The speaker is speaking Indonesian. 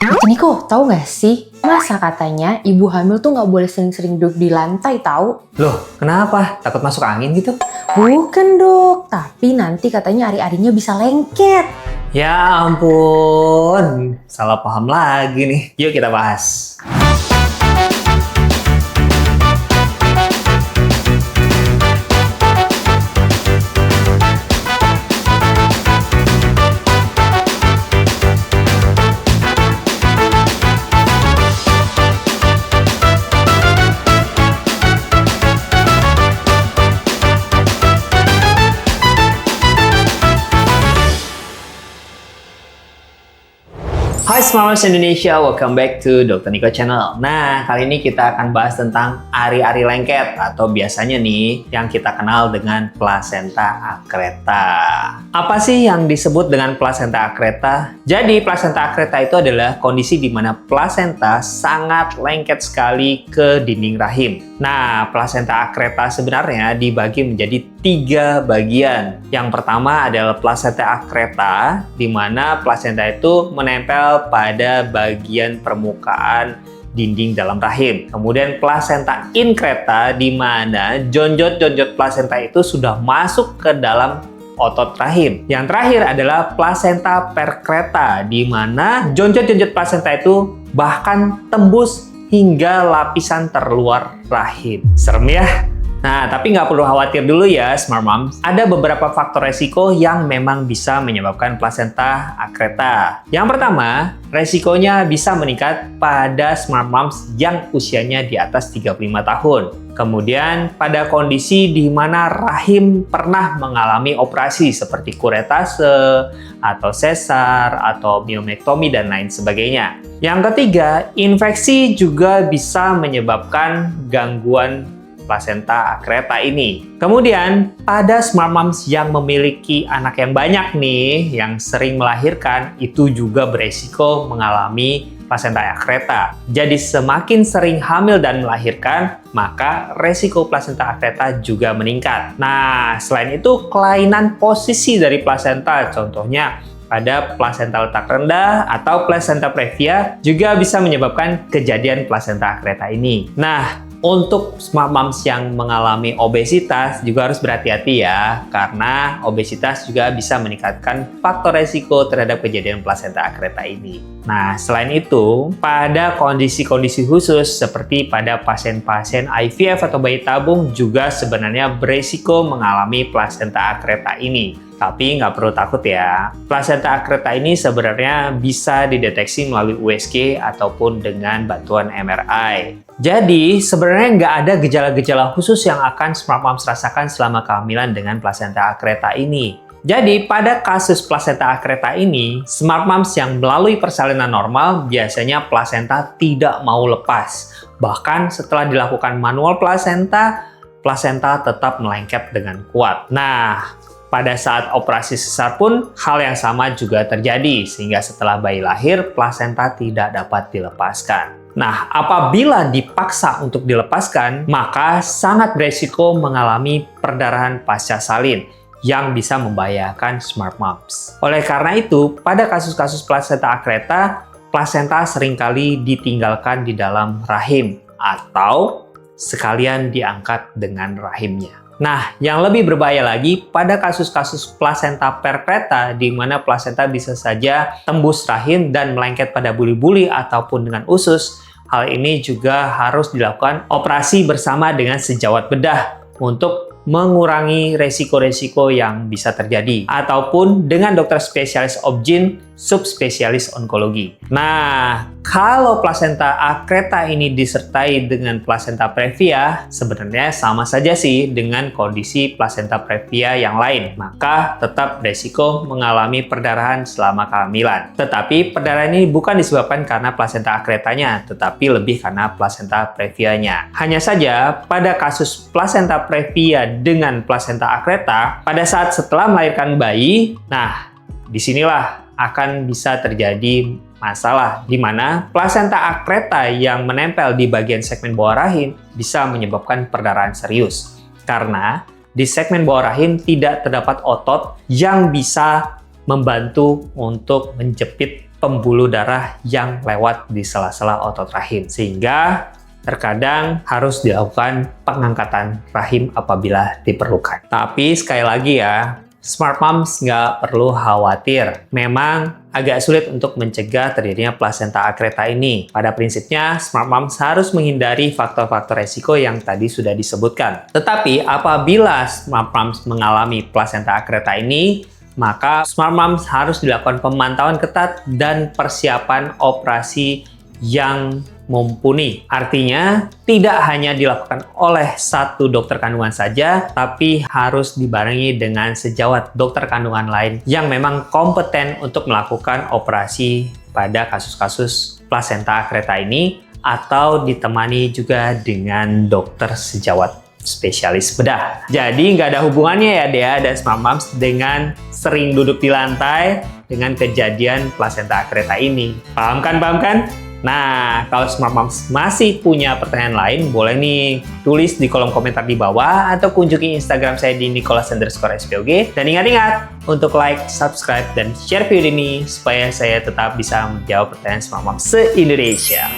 Niko, tahu nggak sih? Masa katanya ibu hamil tuh nggak boleh sering-sering duduk di lantai, tahu? Loh, kenapa? Takut masuk angin gitu? Bukan dok, tapi nanti katanya ari-arinya bisa lengket. Ya ampun, salah paham lagi nih. Yuk kita bahas. Hai Smart Moms Indonesia, welcome back to Dr. Niko Channel. Nah, kali ini kita akan bahas tentang ari-ari lengket atau biasanya nih yang kita kenal dengan plasenta akreta. Apa sih yang disebut dengan plasenta akreta? Jadi, plasenta akreta itu adalah kondisi di mana plasenta sangat lengket sekali ke dinding rahim. Nah, plasenta akreta sebenarnya dibagi menjadi 3 bagian. Yang pertama adalah plasenta akreta, di mana plasenta itu menempel pada bagian permukaan dinding dalam rahim. Kemudian plasenta inkreta, di mana jonjot-jonjot plasenta itu sudah masuk ke dalam otot rahim. Yang terakhir adalah plasenta perkreta, di mana jonjot-jonjot plasenta itu bahkan tembus hingga lapisan terluar rahim. Serem ya? Nah, tapi nggak perlu khawatir dulu ya, Smart Moms. Ada beberapa faktor resiko yang memang bisa menyebabkan plasenta akreta. Yang pertama, resikonya bisa meningkat pada Smart Moms yang usianya di atas 35 tahun. Kemudian, pada kondisi di mana rahim pernah mengalami operasi seperti kuretase, atau sesar, atau myomektomi, dan lain sebagainya. Yang ketiga, infeksi juga bisa menyebabkan gangguan plasenta akreta ini. Kemudian, pada Smart Moms yang memiliki anak yang banyak nih, yang sering melahirkan, itu juga beresiko mengalami plasenta akreta. Jadi, semakin sering hamil dan melahirkan, maka resiko plasenta akreta juga meningkat. Nah, selain itu, kelainan posisi dari plasenta, contohnya pada plasenta letak rendah atau plasenta previa, juga bisa menyebabkan kejadian plasenta akreta ini. Nah, untuk Smart Moms yang mengalami obesitas juga harus berhati-hati ya, karena obesitas juga bisa meningkatkan faktor resiko terhadap kejadian plasenta akreta ini. Nah, selain itu, pada kondisi-kondisi khusus seperti pada pasien-pasien IVF atau bayi tabung juga sebenarnya beresiko mengalami plasenta akreta ini. Tapi nggak perlu takut ya, plasenta akreta ini sebenarnya bisa dideteksi melalui USG ataupun dengan bantuan MRI. Jadi, sebenarnya nggak ada gejala-gejala khusus yang akan Smart Moms rasakan selama kehamilan dengan plasenta akreta ini. Jadi, pada kasus plasenta akreta ini, Smart Moms yang melalui persalinan normal biasanya plasenta tidak mau lepas. Bahkan setelah dilakukan manual plasenta tetap melengket dengan kuat. Nah, pada saat operasi sesar pun hal yang sama juga terjadi, sehingga setelah bayi lahir, plasenta tidak dapat dilepaskan. Nah, apabila dipaksa untuk dilepaskan, maka sangat beresiko mengalami perdarahan pasca salin yang bisa membahayakan Smart Moms. Oleh karena itu, pada kasus-kasus plasenta akreta, plasenta seringkali ditinggalkan di dalam rahim atau sekalian diangkat dengan rahimnya. Nah, yang lebih berbahaya lagi pada kasus-kasus plasenta perkreta, di mana plasenta bisa saja tembus rahim dan melengket pada buli-buli ataupun dengan usus. Hal ini juga harus dilakukan operasi bersama dengan sejawat bedah untuk mengurangi resiko-resiko yang bisa terjadi, ataupun dengan dokter spesialis obgyn, subspesialis onkologi. Nah, kalau plasenta akreta ini disertai dengan plasenta previa, sebenarnya sama saja sih dengan kondisi plasenta previa yang lain, maka tetap resiko mengalami perdarahan selama kehamilan. Tetapi perdarahan ini bukan disebabkan karena plasenta akretanya, tetapi lebih karena plasenta previanya. Hanya saja pada kasus plasenta previa dengan plasenta akreta, pada saat setelah melahirkan bayi, nah disinilah akan bisa terjadi masalah di mana plasenta akreta yang menempel di bagian segmen bawah rahim bisa menyebabkan perdarahan serius. Karena di segmen bawah rahim tidak terdapat otot yang bisa membantu untuk menjepit pembuluh darah yang lewat di sela-sela otot rahim. Sehingga terkadang harus dilakukan pengangkatan rahim apabila diperlukan. Tapi sekali lagi ya, Smart Moms nggak perlu khawatir. Memang agak sulit untuk mencegah terjadinya plasenta akreta ini. Pada prinsipnya, Smart Moms harus menghindari faktor-faktor resiko yang tadi sudah disebutkan. Tetapi apabila Smart Moms mengalami plasenta akreta ini, maka Smart Moms harus dilakukan pemantauan ketat dan persiapan operasi yang mumpuni. Artinya, tidak hanya dilakukan oleh satu dokter kandungan saja, tapi harus dibarengi dengan sejawat dokter kandungan lain yang memang kompeten untuk melakukan operasi pada kasus-kasus plasenta akreta ini, atau ditemani juga dengan dokter sejawat spesialis bedah. Jadi nggak ada hubungannya ya Dea dan Smart Moms dengan sering duduk di lantai dengan kejadian plasenta akreta ini. Paham kan? Paham kan? Nah, kalau Smart Moms masih punya pertanyaan lain, boleh nih tulis di kolom komentar di bawah atau kunjungi Instagram saya di Nicholas_SPOG. Dan ingat-ingat untuk like, subscribe, dan share video ini supaya saya tetap bisa menjawab pertanyaan Smart Moms se-Indonesia.